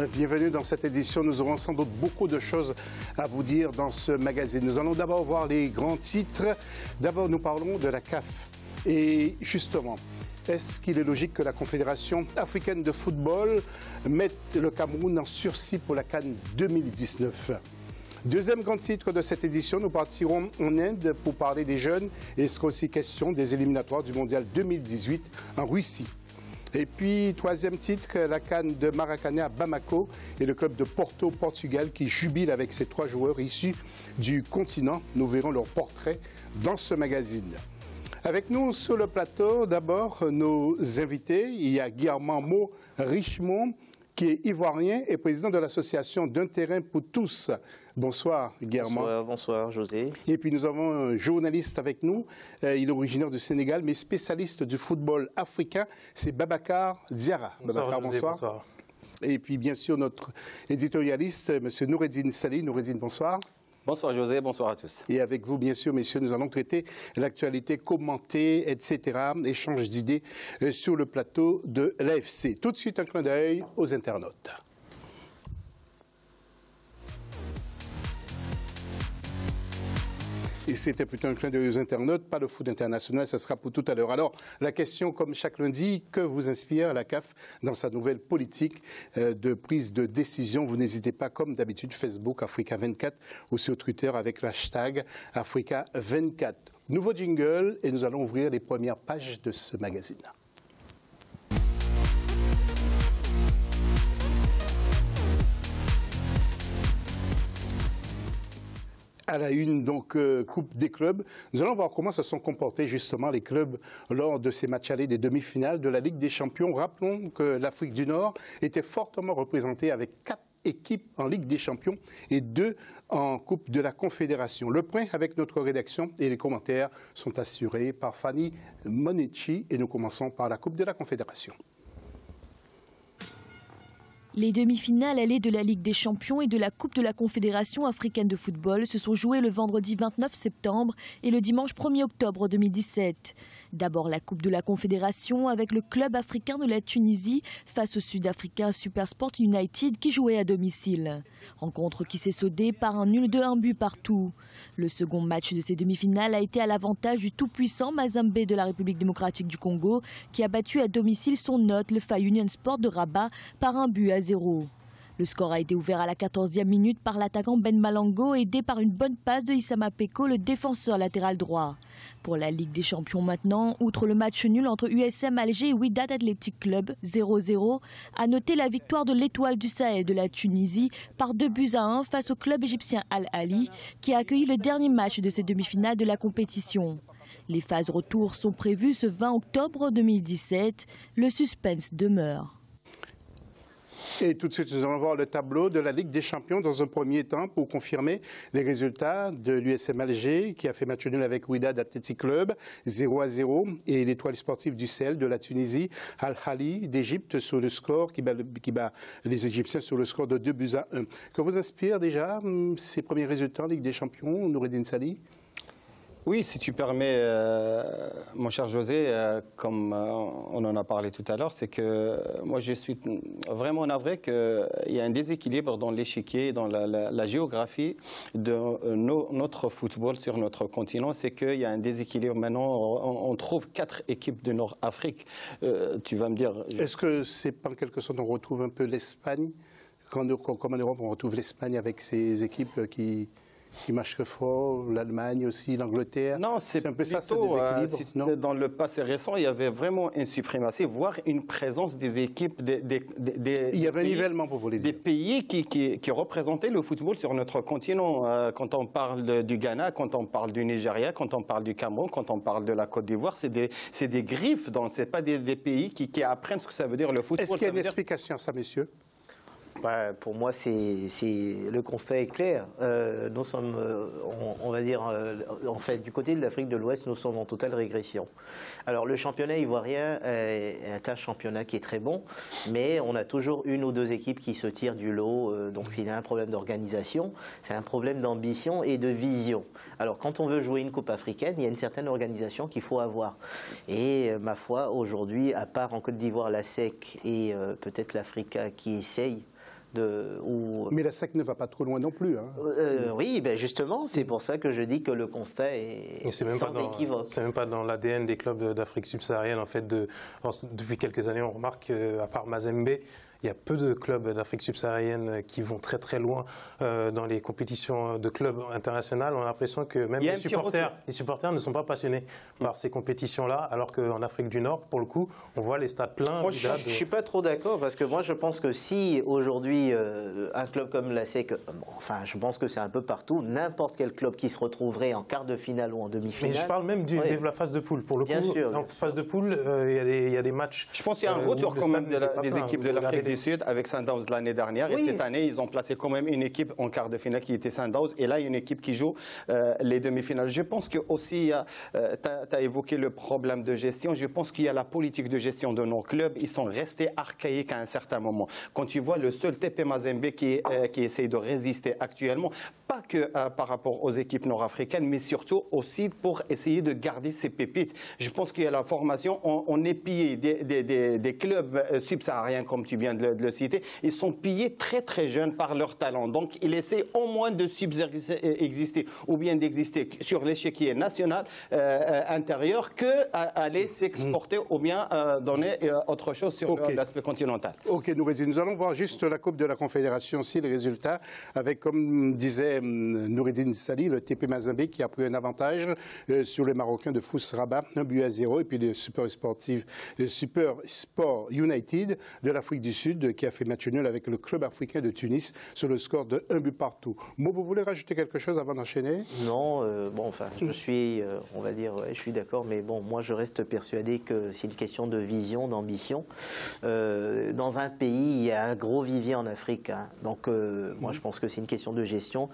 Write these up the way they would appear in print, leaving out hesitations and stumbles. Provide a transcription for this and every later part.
bienvenue dans cette édition. Nous aurons sans doute beaucoup de choses à vous dire dans ce magazine. Nous allons d'abord voir les grands titres. D'abord, nous parlons de la CAF. Et justement, est-ce qu'il est logique que la Confédération africaine de football mette le Cameroun en sursis pour la CAN 2019 ? Deuxième grand titre de cette édition, nous partirons en Inde pour parler des jeunes et il sera aussi question des éliminatoires du Mondial 2018 en Russie. Et puis, troisième titre, la CAN de Maracanã à Bamako et le club de Porto, Portugal, qui jubile avec ses 3 joueurs issus du continent. Nous verrons leur portrait dans ce magazine. Avec nous sur le plateau, d'abord, nos invités. Il y a Guillermo Richemont, qui est ivoirien et président de l'association D'un terrain pour tous. Bonsoir, Guillermo. Bonsoir, José. Et puis nous avons un journaliste avec nous. Il est originaire du Sénégal, mais spécialiste du football africain. C'est Babacar Diarra. Bonsoir, Babacar, José, bonsoir. bonsoir. Et puis bien sûr notre éditorialiste, M. Noureddine Sali. Noureddine, bonsoir. Bonsoir José, bonsoir à tous. Et avec vous, bien sûr, messieurs, nous allons traiter l'actualité, commenter, etc., échange d'idées sur le plateau de l'AFC. Tout de suite, un clin d'œil aux internautes. Et c'était plutôt un clin d'œil aux internautes, pas le foot international, ce sera pour tout à l'heure. Alors, la question, comme chaque lundi, que vous inspire la CAF dans sa nouvelle politique de prise de décision? Vous n'hésitez pas, comme d'habitude, Facebook Africa24 ou sur Twitter avec l'hashtag Africa24. Nouveau jingle et nous allons ouvrir les premières pages de ce magazine. À la une, donc, Coupe des clubs. Nous allons voir comment se sont comportés justement les clubs lors de ces matchs allés des demi-finales de la Ligue des Champions. Rappelons que l'Afrique du Nord était fortement représentée avec 4 équipes en Ligue des Champions et 2 en Coupe de la Confédération. Le point avec notre rédaction et les commentaires sont assurés par Fanny Monici et nous commençons par la Coupe de la Confédération. Les demi-finales allées de la Ligue des Champions et de la Coupe de la Confédération africaine de football se sont jouées le vendredi 29 septembre et le dimanche 1er octobre 2017. D'abord la Coupe de la Confédération avec le club africain de la Tunisie face au Sud-Africain Supersport United qui jouait à domicile. Rencontre qui s'est soldée par un nul de 1 but partout. Le second match de ces demi-finales a été à l'avantage du tout-puissant Mazembe de la République démocratique du Congo qui a battu à domicile son hôte, le FAI Union Sport de Rabat, par 1 but à 0. Le score a été ouvert à la 14e minute par l'attaquant Ben Malango, aidé par une bonne passe de Issama Peko, le défenseur latéral droit. Pour la Ligue des Champions maintenant, outre le match nul entre USM Alger et Wydad Athletic Club 0-0, à noter la victoire de l'Étoile du Sahel de la Tunisie par 2-1 face au club égyptien Al Ahly, qui a accueilli le dernier match de ces demi-finales de la compétition. Les phases retour sont prévues ce 20 octobre 2017. Le suspense demeure. Et tout de suite, nous allons voir le tableau de la Ligue des Champions dans un premier temps pour confirmer les résultats de l'USM Alger qui a fait match nul avec Wydad Athletic Club 0-0 et l'Étoile sportive du Sahel de la Tunisie, Al Ahly d'Égypte sur le score qui bat les Égyptiens sur le score de 2-1. Que vous inspirent déjà ces premiers résultats en Ligue des Champions, Noureddine Sali? Oui, si tu permets, mon cher José, comme on en a parlé tout à l'heure, c'est que moi je suis vraiment navré qu'il y a un déséquilibre dans l'échiquier, dans la géographie de notre football sur notre continent. C'est qu'il y a un déséquilibre maintenant. On trouve 4 équipes de Nord-Afrique. Tu vas me dire... Est-ce que c'est en quelque sorte on retrouve un peu l'Espagne? Comme en Europe, on retrouve l'Espagne avec ses équipes qui marche fort, l'Allemagne aussi, l'Angleterre. Non, c'est un peu ça, ce déséquilibre. Dans le passé récent, il y avait vraiment une suprématie, voire une présence des équipes, il y avait un nivellement, vous voulez dire. Des pays qui représentaient le football sur notre continent. Quand on parle du Ghana, quand on parle du Nigeria, quand on parle du Cameroun, quand on parle de la Côte d'Ivoire, c'est des griffes, ce n'est pas des pays qui apprennent ce que ça veut dire le football. Est-ce qu'il y a une explication à ça, messieurs? Pour moi, le constat est clair. Nous sommes, on va dire, en fait, du côté de l'Afrique de l'Ouest, nous sommes en totale régression. Alors, le championnat ivoirien est un championnat qui est très bon, mais on a toujours 1 ou 2 équipes qui se tirent du lot. Donc, s'il y a un problème d'organisation, c'est un problème d'ambition et de vision. Alors, quand on veut jouer une coupe africaine, il y a une certaine organisation qu'il faut avoir. Et ma foi, aujourd'hui, à part en Côte d'Ivoire, la SEC et peut-être l'Africa qui essaye Mais la SEC ne va pas trop loin non plus. Hein. Oui, ben justement, c'est pour ça que je dis que le constat est sans équivoque. C'est même pas dans l'ADN des clubs d'Afrique subsaharienne. En fait, depuis quelques années, on remarque qu'à part Mazembe, il y a peu de clubs d'Afrique subsaharienne qui vont très très loin dans les compétitions de clubs internationales. On a l'impression que même les supporters ne sont pas passionnés par ces compétitions-là, alors qu'en Afrique du Nord, pour le coup, on voit les stades pleins. Moi, je ne suis pas trop d'accord, parce que moi je pense que si aujourd'hui un club comme la SEC, enfin je pense que c'est un peu partout, n'importe quel club qui se retrouverait en quart de finale ou en demi-finale. Mais je parle même de la phase de poule. Pour le coup, en phase de poule, il y a des matchs. Je pense qu'il y a un retour quand même des équipes de l'Afrique du Sud avec Sundowns l'année dernière. Et cette année, ils ont placé quand même une équipe en quart de finale qui était Sundowns. Et là, il y a une équipe qui joue les demi-finales. Je pense que aussi, tu as évoqué le problème de gestion. Je pense qu'il y a la politique de gestion de nos clubs. Ils sont restés archaïques à un certain moment. Quand tu vois le seul TP Mazembe qui essaye de résister actuellement, pas que par rapport aux équipes nord-africaines, mais surtout aussi pour essayer de garder ces pépites. Je pense qu'il y a la formation. On est pillé des clubs subsahariens, comme tu viens de le citer. Ils sont pillés très très jeunes par leur talent. Donc, ils essaient au moins de subsister ou bien d'exister sur l'échiquier national intérieur qu'aller s'exporter ou bien donner autre chose sur l'aspect continental. Ok, nous allons voir juste la Coupe de la Confédération aussi, les résultats, avec, comme disait Noureddine Sali, le TP Mazembe qui a pris un avantage sur le Marocain de Fous Rabat, 1-0, et puis le Super Sport United de l'Afrique du Sud qui a fait match nul avec le club africain de Tunis sur le score de 1-0. Mo, vous voulez rajouter quelque chose avant d'enchaîner? Non, bon, enfin, je suis, on va dire, je suis d'accord, mais bon, moi je reste persuadé que c'est une question de vision, d'ambition. Dans un pays, il y a un gros vivier en Afrique, hein. Donc moi je pense que c'est une question de gestion.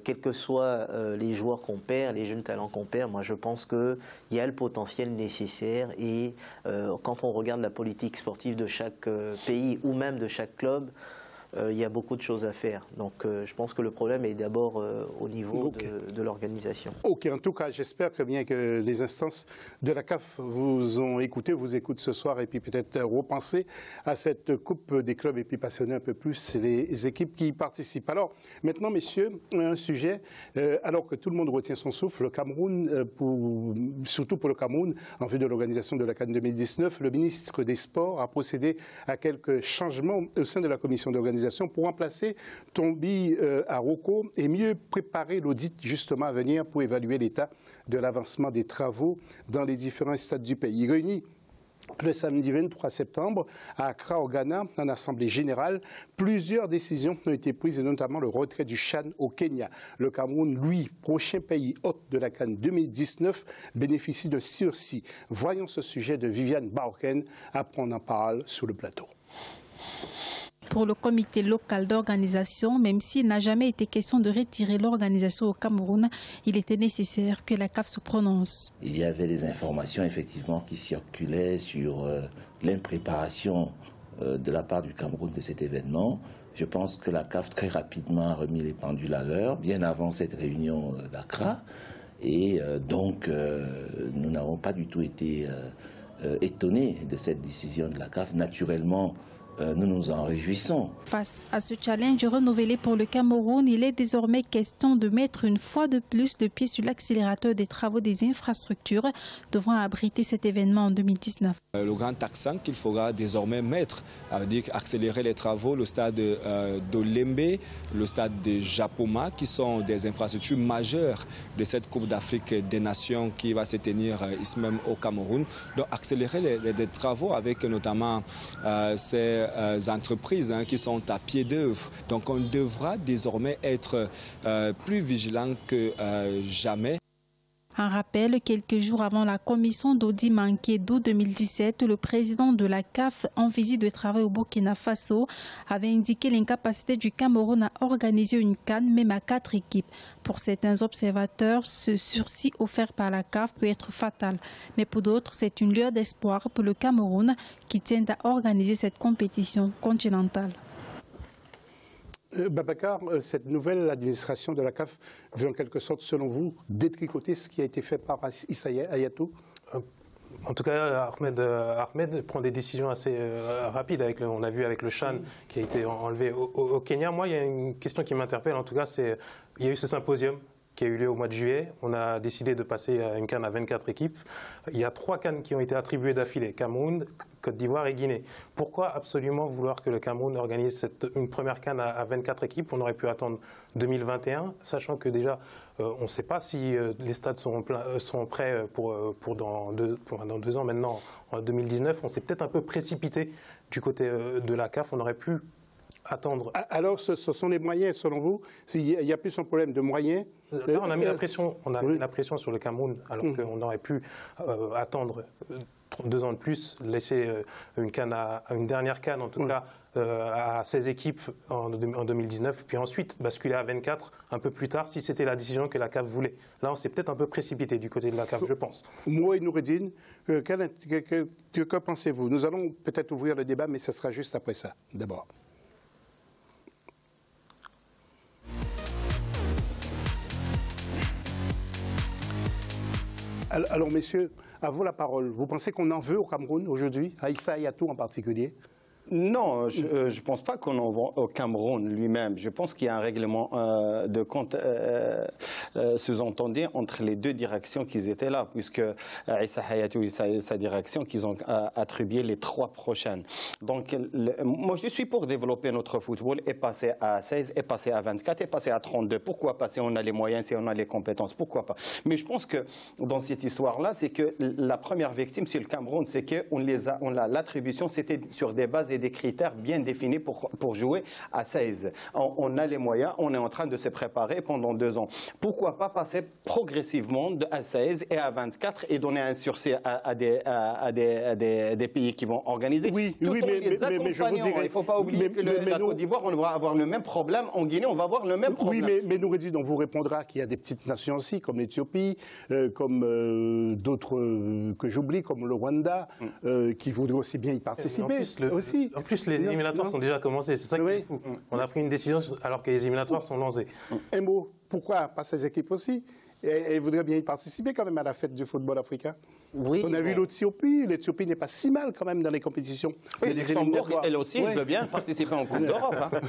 Quels que soient les joueurs qu'on perd, les jeunes talents qu'on perd, moi je pense qu'il y a le potentiel nécessaire et quand on regarde la politique sportive de chaque pays ou même de chaque club, il y a beaucoup de choses à faire. Donc je pense que le problème est d'abord au niveau de l'organisation. Ok, en tout cas, j'espère que bien que les instances de la CAF vous ont écouté, vous écoutent ce soir et puis peut-être repenser à cette Coupe des clubs et puis passionner un peu plus les équipes qui y participent. Alors, maintenant, messieurs, un sujet, alors que tout le monde retient son souffle, le Cameroun, surtout pour le Cameroun, en vue de l'organisation de la CAN 2019, le ministre des Sports a procédé à quelques changements au sein de la commission d'organisation pour remplacer Tombi Aroko et mieux préparer l'audit justement à venir pour évaluer l'état de l'avancement des travaux dans les différents stades du pays. Réunis le samedi 23 septembre à Accra au Ghana, en assemblée générale, plusieurs décisions ont été prises et notamment le retrait du CHAN au Kenya. Le Cameroun, lui, prochain pays hôte de la CAN 2019, bénéficie d'un sursis. Voyons ce sujet de Viviane Baoken, après on en parle sur le plateau. Pour le comité local d'organisation, même s'il n'a jamais été question de retirer l'organisation au Cameroun, il était nécessaire que la CAF se prononce. Il y avait des informations effectivement qui circulaient sur l'impréparation de la part du Cameroun de cet événement. Je pense que la CAF très rapidement a remis les pendules à l'heure, bien avant cette réunion d'Accra. Et donc, nous n'avons pas du tout été étonnés de cette décision de la CAF. Naturellement, nous nous en réjouissons. Face à ce challenge renouvelé pour le Cameroun, il est désormais question de mettre une fois de plus le pied sur l'accélérateur des travaux des infrastructures devant abriter cet événement en 2019. Le grand accent qu'il faudra désormais mettre, dire accélérer les travaux, le stade d'Olembe, le stade de Japoma, qui sont des infrastructures majeures de cette Coupe d'Afrique des Nations qui va se tenir ici même au Cameroun. Donc accélérer les travaux avec notamment ces entreprises qui sont à pied d'œuvre. Donc on devra désormais être plus vigilant que jamais. Un rappel, quelques jours avant la commission d'audit manquée d'août 2017, le président de la CAF, en visite de travail au Burkina Faso, avait indiqué l'incapacité du Cameroun à organiser une CAN, même à 4 équipes. Pour certains observateurs, ce sursis offert par la CAF peut être fatal. Mais pour d'autres, c'est une lueur d'espoir pour le Cameroun qui tient à organiser cette compétition continentale. Babacar, cette nouvelle administration de la CAF veut en quelque sorte, selon vous, détricoter ce qui a été fait par Issa Hayatou? En tout cas, Ahmed prend des décisions assez rapides. On a vu avec le CHAN qui a été enlevé au Kenya. Moi, il y a une question qui m'interpelle. En tout cas, il y a eu ce symposium qui a eu lieu au mois de juillet. On a décidé de passer à une CAN à 24 équipes. Il y a 3 CAN qui ont été attribuées d'affilée, Cameroun, Côte d'Ivoire et Guinée. Pourquoi absolument vouloir que le Cameroun organise une première CAN à 24 équipes? On aurait pu attendre 2021, sachant que déjà, on ne sait pas si les stades seront prêts pour dans 2 ans maintenant, en 2019. On s'est peut-être un peu précipité du côté de la CAF. On aurait pu attendre. Alors, ce sont les moyens, selon vous? S'il y a plus un problème de moyens? Là, on a mis la pression, mis la pression sur le Cameroun, alors qu'on aurait pu attendre 2 ans de plus, laisser une dernière CAN, en tout cas, à 16 équipes en 2019, puis ensuite basculer à 24 un peu plus tard, si c'était la décision que la CAF voulait. Là, on s'est peut-être un peu précipité du côté de la CAF, je pense. Moi et Noureddine, que pensez-vous? Nous allons peut-être ouvrir le débat, mais ce sera juste après ça, d'abord. Alors, messieurs, à vous la parole. Vous pensez qu'on en veut au Cameroun aujourd'hui, à Issa Hayatou en particulier? Non, je ne pense pas qu'on en va au Cameroun lui-même. Je pense qu'il y a un règlement de compte sous-entendu entre les 2 directions qui étaient là, puisque Issa Hayatou et sa direction qu'ils ont attribué les 3 prochaines. Donc, moi, je suis pour développer notre football et passer à 16, et passer à 24, et passer à 32. Pourquoi pas si on a les moyens, si on a les compétences? Pourquoi pas? Mais je pense que dans cette histoire-là, c'est que la première victime, c'est le Cameroun. C'est que l'attribution, c'était sur des bases et des critères bien définis pour jouer à 16. On a les moyens, on est en train de se préparer pendant 2 ans. Pourquoi pas passer progressivement à 16 et à 24 et donner un sursis à des pays qui vont organiser? Oui, mais je vous dirais, il ne faut pas oublier que la Côte d'Ivoire, on va avoir le même problème. En Guinée, on va avoir le même problème. Oui, mais Noureddine, on vous répondra qu'il y a des petites nations aussi, comme l'Éthiopie, comme d'autres que j'oublie, comme le Rwanda, qui voudraient aussi bien y participer. En plus, les éliminatoires sont déjà commencés. C'est ça qui est fou. On a pris une décision alors que les éliminatoires sont lancés. Un mot, pourquoi pas ces équipes aussi? Et voudraient bien y participer quand même à la fête du football africain. Oui, on a vu l'Éthiopie. L'Éthiopie n'est pas si mal quand même dans les compétitions. Oui, Luxembourg, elle aussi, elle veut bien participer en Coupe d'Europe. Hein.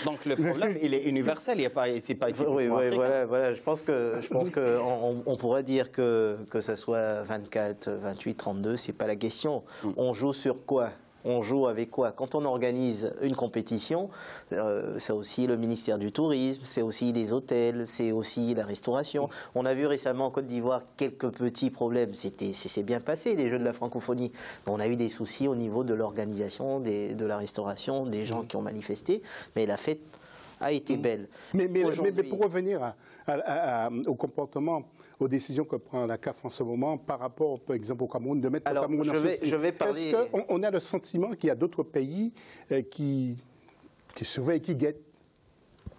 Donc le problème, il est universel. Il n'y a pas ici. Oui, voilà. Je pense qu'on pourrait dire que ça soit 24, 28, 32, c'est pas la question. On joue sur quoi? On joue avec quoi? Quand on organise une compétition, c'est aussi le ministère du Tourisme, c'est aussi les hôtels, c'est aussi la restauration. On a vu récemment en Côte d'Ivoire quelques petits problèmes. C'est bien passé, les Jeux de la francophonie. Mais on a eu des soucis au niveau de l'organisation, de la restauration, des gens qui ont manifesté. Mais la fête a été belle. Mais pour revenir au comportement, aux décisions que prend la CAF en ce moment par rapport, par exemple, au Cameroun, de mettre le Cameroun en souci. Je vais parler... Est-ce qu'on a le sentiment qu'il y a d'autres pays qui surveillent, qui guettent?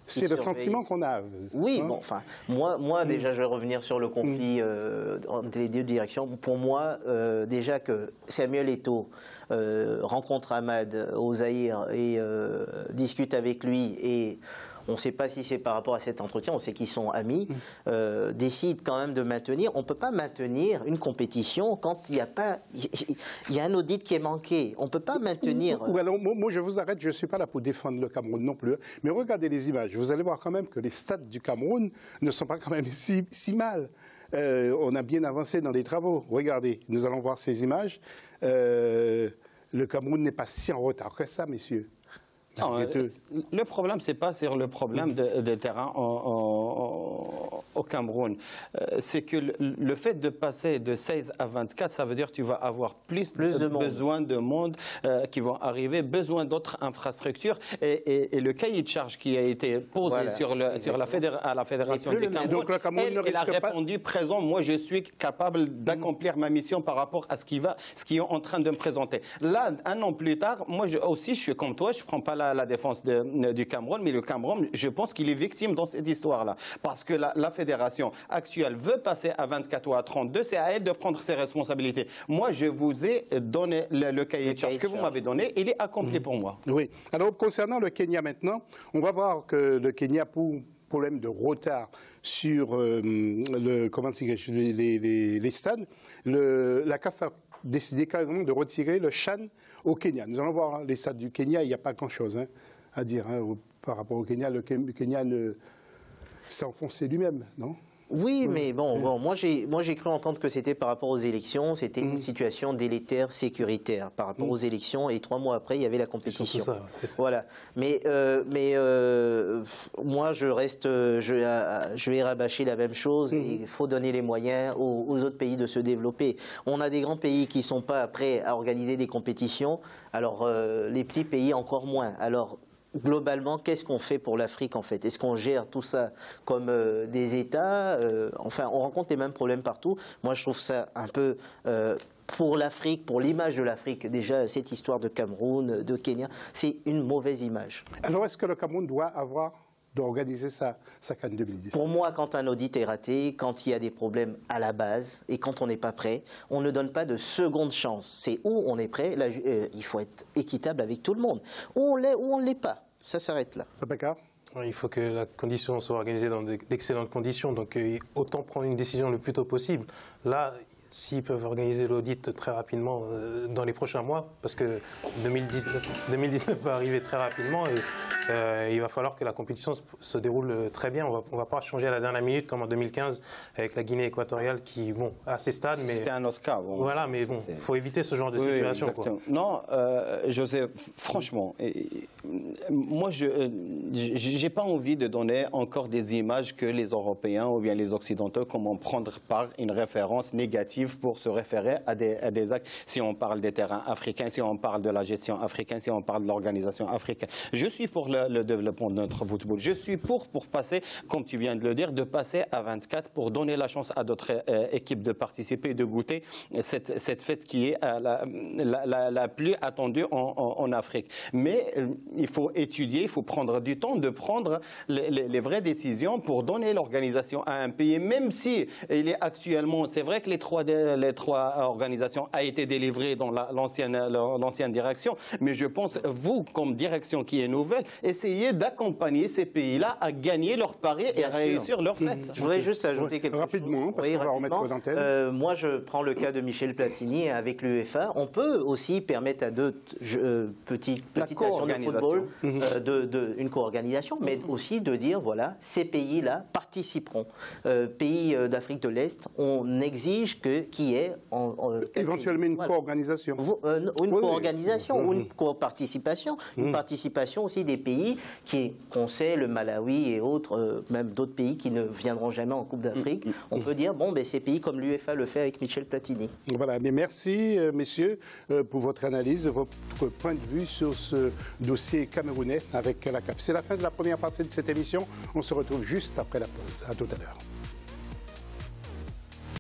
C'est le sentiment qu'on a. Oui, bon, enfin, moi déjà, je vais revenir sur le conflit entre les 2 directions. Pour moi, déjà que Samuel Eto'o rencontre Ahmad au Zaïre et discute avec lui et on ne sait pas si c'est par rapport à cet entretien, on sait qu'ils sont amis, décide quand même de maintenir. On ne peut pas maintenir une compétition quand il y a un audit qui est manqué. On ne peut pas maintenir... Alors, moi, je vous arrête, je ne suis pas là pour défendre le Cameroun non plus. Mais regardez les images. Vous allez voir quand même que les stades du Cameroun ne sont pas quand même si mal. On a bien avancé dans les travaux. Regardez, nous allons voir ces images. Le Cameroun n'est pas si en retard que ça, messieurs. Non, le problème, ce n'est pas sur le problème de terrain au Cameroun. C'est que le fait de passer de 16 à 24, ça veut dire que tu vas avoir plus besoin de monde qui vont arriver, besoin d'autres infrastructures. Et le cahier de charge qui a été posé à la Fédération du Cameroun, elle a répondu présent, moi je suis capable d'accomplir ma mission par rapport à ce qu'ils est en train de me présenter. Là, 1 an plus tard, moi aussi je suis comme toi, je ne prends pas la défense du Cameroun, mais le Cameroun, je pense qu'il est victime dans cette histoire-là. Parce que la fédération actuelle veut passer à 24 ou à 32, c'est à elle de prendre ses responsabilités. Moi, je vous ai donné le cahier de charge que vous m'avez donné, il est accompli pour moi. Oui. Alors, concernant le Kenya maintenant, on va voir que le Kenya, pour problème de retard sur les stades, la CAF a décidé carrément de retirer le CHAN au Kenya. Nous allons voir les stades du Kenya, il n'y a pas grand-chose à dire par rapport au Kenya. Le Kenya s'est enfoncé lui-même, non? Oui, mais bon, moi j'ai cru entendre que c'était par rapport aux élections, c'était une situation délétère sécuritaire par rapport aux élections, et 3 mois après il y avait la compétition. Ça, voilà. Mais moi je vais rabâcher la même chose. Il faut donner les moyens aux autres pays de se développer. On a des grands pays qui ne sont pas prêts à organiser des compétitions, alors les petits pays encore moins. Alors globalement, qu'est-ce qu'on fait pour l'Afrique en fait? Est-ce qu'on gère tout ça comme des États? Enfin, on rencontre les mêmes problèmes partout. Moi, je trouve ça un peu... pour l'Afrique, pour l'image de l'Afrique, déjà, cette histoire de Cameroun, de Kenya, c'est une mauvaise image. Alors, est-ce que le Cameroun doit organiser sa CAN 2010? Pour moi, quand un audit est raté, quand il y a des problèmes à la base et quand on n'est pas prêt, on ne donne pas de seconde chance. C'est où on est prêt, là, il faut être équitable avec tout le monde. Où on l'est, où on ne l'est pas. Ça s'arrête là. Il faut que la condition soit organisée dans d'excellentes conditions. Donc autant prendre une décision le plus tôt possible. Là, s'ils peuvent organiser l'audit très rapidement dans les prochains mois, parce que 2019 va arriver très rapidement et il va falloir que la compétition se déroule très bien. On ne va pas changer à la dernière minute comme en 2015 avec la Guinée équatoriale qui, bon, à ses stades. C'était un autre cas. Bon. Voilà, mais bon, il faut éviter ce genre de situation. Quoi. Non, José, franchement, moi, je n'ai pas envie de donner encore des images que les Européens ou bien les Occidentaux comment prendre par une référence négative pour se référer à des actes. Si on parle des terrains africains, si on parle de la gestion africaine, si on parle de l'organisation africaine. Je suis pour le développement de notre football. Je suis pour passer, comme tu viens de le dire, de passer à 24 pour donner la chance à d'autres équipes de participer et de goûter cette fête qui est la plus attendue en Afrique. Mais il faut étudier, il faut prendre du temps de prendre les vraies décisions pour donner l'organisation à un pays, même si il est actuellement, c'est vrai que les trois organisations a été délivrées dans l'ancienne direction, mais je pense, vous, comme direction qui est nouvelle, essayez d'accompagner ces pays-là à gagner leur pari et à réussir leur fête. Je voudrais juste ajouter quelque chose. Rapidement, parce qu'on va remettre aux antennes. Moi, je prends le cas de Michel Platini avec l'UEFA. On peut aussi permettre à d'autres petites nations de football une co-organisation, mais aussi de dire, voilà, ces pays-là participeront. Pays d'Afrique de l'Est, on exige qu'il y ait éventuellement une co-organisation. Une co-organisation ou une co-participation. Une participation aussi des pays qu'on sait, le Malawi et autres, même d'autres pays qui ne viendront jamais en Coupe d'Afrique. On peut dire, bon, ces pays comme l'UEFA le fait avec Michel Platini. Voilà, mais merci messieurs pour votre analyse, votre point de vue sur ce dossier camerounais avec la CAF. C'est la fin de la première partie de cette émission. On se retrouve juste après la pause. À tout à l'heure.